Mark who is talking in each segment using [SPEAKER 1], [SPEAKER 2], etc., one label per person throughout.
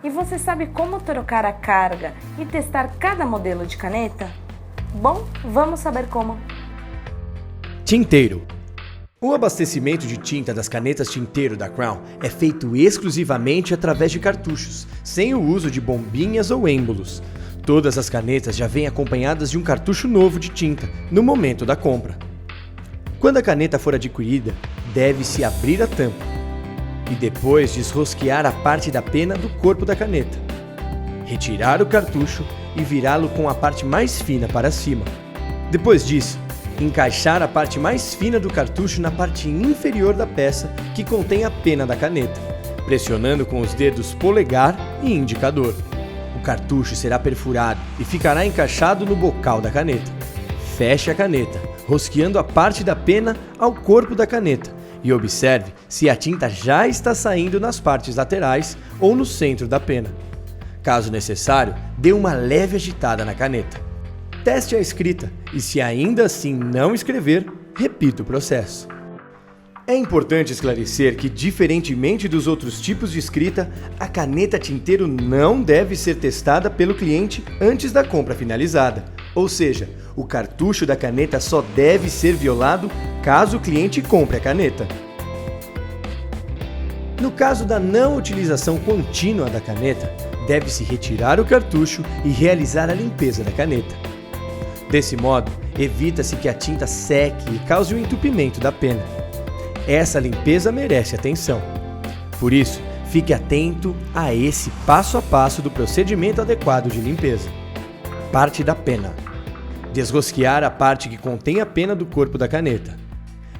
[SPEAKER 1] E você sabe como trocar a carga e testar cada modelo de caneta? Bom, vamos saber como.
[SPEAKER 2] Tinteiro. O abastecimento de tinta das canetas tinteiro da Crown é feito exclusivamente através de cartuchos, sem o uso de bombinhas ou êmbolos. Todas as canetas já vêm acompanhadas de um cartucho novo de tinta no momento da compra. Quando a caneta for adquirida, deve-se abrir a tampa e depois desrosquear a parte da pena do corpo da caneta. Retirar o cartucho e virá-lo com a parte mais fina para cima. Depois disso, encaixar a parte mais fina do cartucho na parte inferior da peça que contém a pena da caneta, pressionando com os dedos polegar e indicador. O cartucho será perfurado e ficará encaixado no bocal da caneta. Feche a caneta, rosqueando a parte da pena ao corpo da caneta e observe se a tinta já está saindo nas partes laterais ou no centro da pena. Caso necessário, dê uma leve agitada na caneta. Teste a escrita e, se ainda assim não escrever, repita o processo. É importante esclarecer que, diferentemente dos outros tipos de escrita, a caneta tinteiro não deve ser testada pelo cliente antes da compra finalizada. Ou seja, o cartucho da caneta só deve ser violado caso o cliente compre a caneta. No caso da não utilização contínua da caneta, deve-se retirar o cartucho e realizar a limpeza da caneta. Desse modo, evita-se que a tinta seque e cause o entupimento da pena. Essa limpeza merece atenção. Por isso, fique atento a esse passo a passo do procedimento adequado de limpeza. Parte da pena. Desrosquear a parte que contém a pena do corpo da caneta.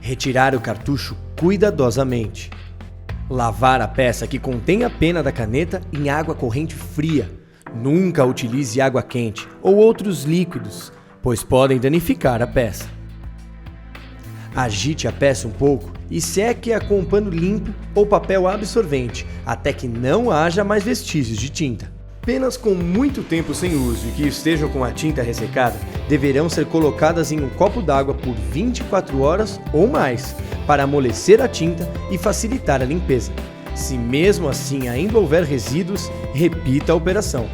[SPEAKER 2] Retirar o cartucho cuidadosamente. Lavar a peça que contém a pena da caneta em água corrente fria. Nunca utilize água quente ou outros líquidos, pois podem danificar a peça. Agite a peça um pouco e seque-a com um pano limpo ou papel absorvente, até que não haja mais vestígios de tinta. Penas com muito tempo sem uso e que estejam com a tinta ressecada deverão ser colocadas em um copo d'água por 24 horas ou mais, para amolecer a tinta e facilitar a limpeza. Se mesmo assim ainda houver resíduos, repita a operação.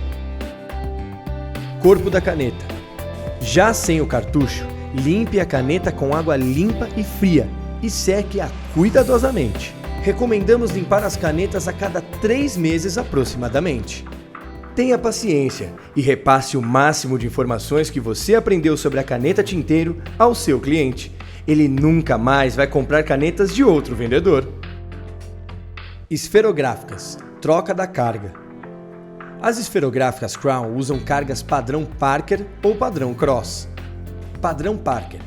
[SPEAKER 2] Corpo da caneta. Já sem o cartucho, limpe a caneta com água limpa e fria e seque-a cuidadosamente. Recomendamos limpar as canetas a cada 3 meses aproximadamente. Tenha paciência e repasse o máximo de informações que você aprendeu sobre a caneta tinteiro ao seu cliente. Ele nunca mais vai comprar canetas de outro vendedor. Esferográficas. Troca da carga. As esferográficas Crown usam cargas padrão Parker ou padrão Cross. Padrão Parker.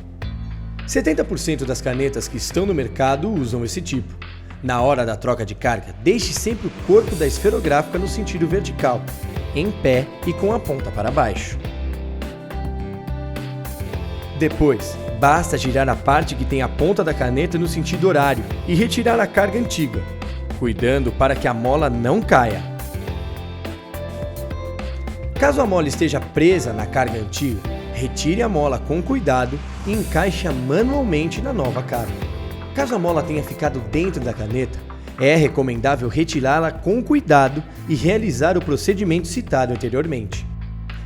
[SPEAKER 2] 70% das canetas que estão no mercado usam esse tipo. Na hora da troca de carga, deixe sempre o corpo da esferográfica no sentido vertical, em pé e com a ponta para baixo. Depois, basta girar a parte que tem a ponta da caneta no sentido horário e retirar a carga antiga, cuidando para que a mola não caia. Caso a mola esteja presa na carga antiga, retire a mola com cuidado e encaixe-a manualmente na nova carga. Caso a mola tenha ficado dentro da caneta, é recomendável retirá-la com cuidado e realizar o procedimento citado anteriormente.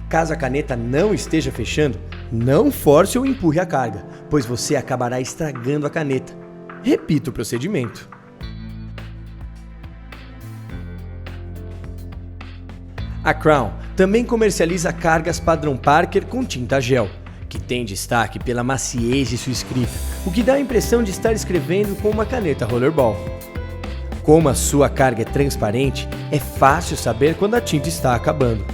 [SPEAKER 2] Caso a caneta não esteja fechando, não force ou empurre a carga, pois você acabará estragando a caneta. Repita o procedimento. A Crown também comercializa cargas padrão Parker com tinta gel, que tem destaque pela maciez de sua escrita, o que dá a impressão de estar escrevendo com uma caneta rollerball. Como a sua carga é transparente, é fácil saber quando a tinta está acabando.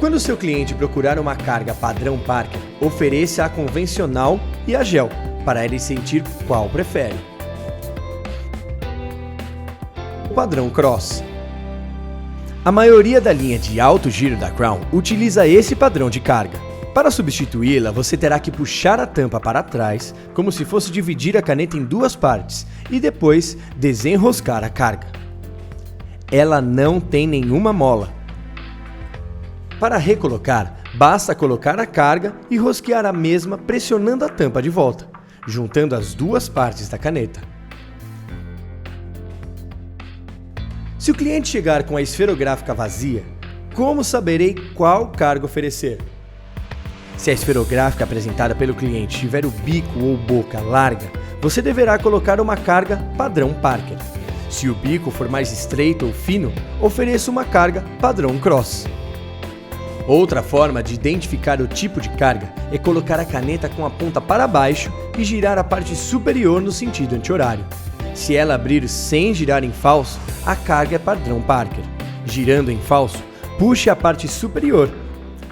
[SPEAKER 2] Quando seu cliente procurar uma carga padrão Parker, ofereça a convencional e a gel, para ele sentir qual prefere. O padrão Cross. A maioria da linha de alto giro da Crown utiliza esse padrão de carga. Para substituí-la, você terá que puxar a tampa para trás, como se fosse dividir a caneta em 2 partes, e depois desenroscar a carga. Ela não tem nenhuma mola. Para recolocar, basta colocar a carga e rosquear a mesma pressionando a tampa de volta, juntando as 2 partes da caneta. Se o cliente chegar com a esferográfica vazia, como saberei qual carga oferecer? Se a esferográfica apresentada pelo cliente tiver o bico ou boca larga, você deverá colocar uma carga padrão Parker. Se o bico for mais estreito ou fino, ofereça uma carga padrão Cross. Outra forma de identificar o tipo de carga é colocar a caneta com a ponta para baixo e girar a parte superior no sentido anti-horário. Se ela abrir sem girar em falso, a carga é padrão Parker. Girando em falso, puxe a parte superior.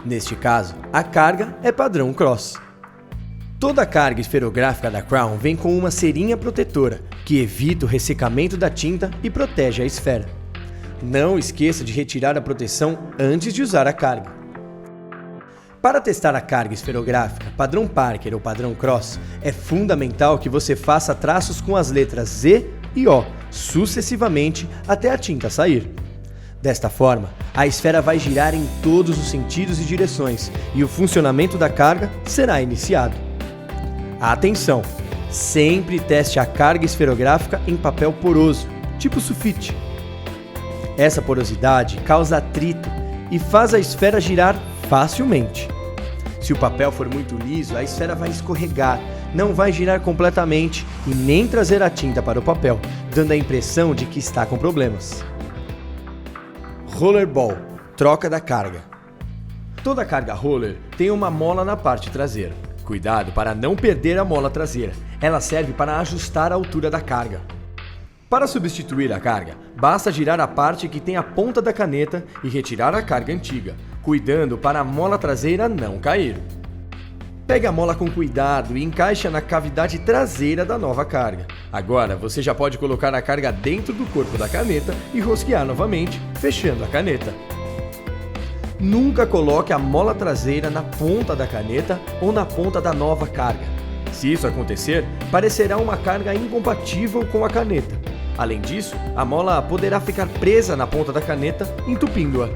[SPEAKER 2] Neste caso, a carga é padrão Cross. Toda carga esferográfica da Crown vem com uma cerinha protetora, que evita o ressecamento da tinta e protege a esfera. Não esqueça de retirar a proteção antes de usar a carga. Para testar a carga esferográfica, padrão Parker ou padrão Cross, é fundamental que você faça traços com as letras Z e O, sucessivamente até a tinta sair. Desta forma, a esfera vai girar em todos os sentidos e direções e o funcionamento da carga será iniciado. Atenção! Sempre teste a carga esferográfica em papel poroso, tipo sulfite. Essa porosidade causa atrito e faz a esfera girar facilmente. Se o papel for muito liso, a esfera vai escorregar, não vai girar completamente e nem trazer a tinta para o papel, dando a impressão de que está com problemas. Rollerball, troca da carga. Toda carga roller tem uma mola na parte traseira. Cuidado para não perder a mola traseira, ela serve para ajustar a altura da carga. Para substituir a carga, basta girar a parte que tem a ponta da caneta e retirar a carga antiga, cuidando para a mola traseira não cair. Pegue a mola com cuidado e encaixe na cavidade traseira da nova carga. Agora você já pode colocar a carga dentro do corpo da caneta e rosquear novamente, fechando a caneta. Nunca coloque a mola traseira na ponta da caneta ou na ponta da nova carga. Se isso acontecer, parecerá uma carga incompatível com a caneta. Além disso, a mola poderá ficar presa na ponta da caneta, entupindo-a.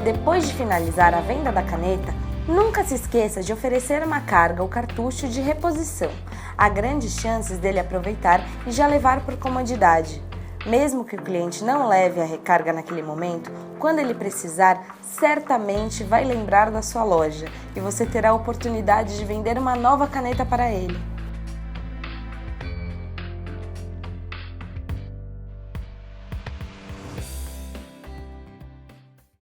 [SPEAKER 1] Depois de finalizar a venda da caneta, nunca se esqueça de oferecer uma carga ou cartucho de reposição. Há grandes chances dele aproveitar e já levar por comodidade. Mesmo que o cliente não leve a recarga naquele momento, quando ele precisar, certamente vai lembrar da sua loja e você terá a oportunidade de vender uma nova caneta para ele.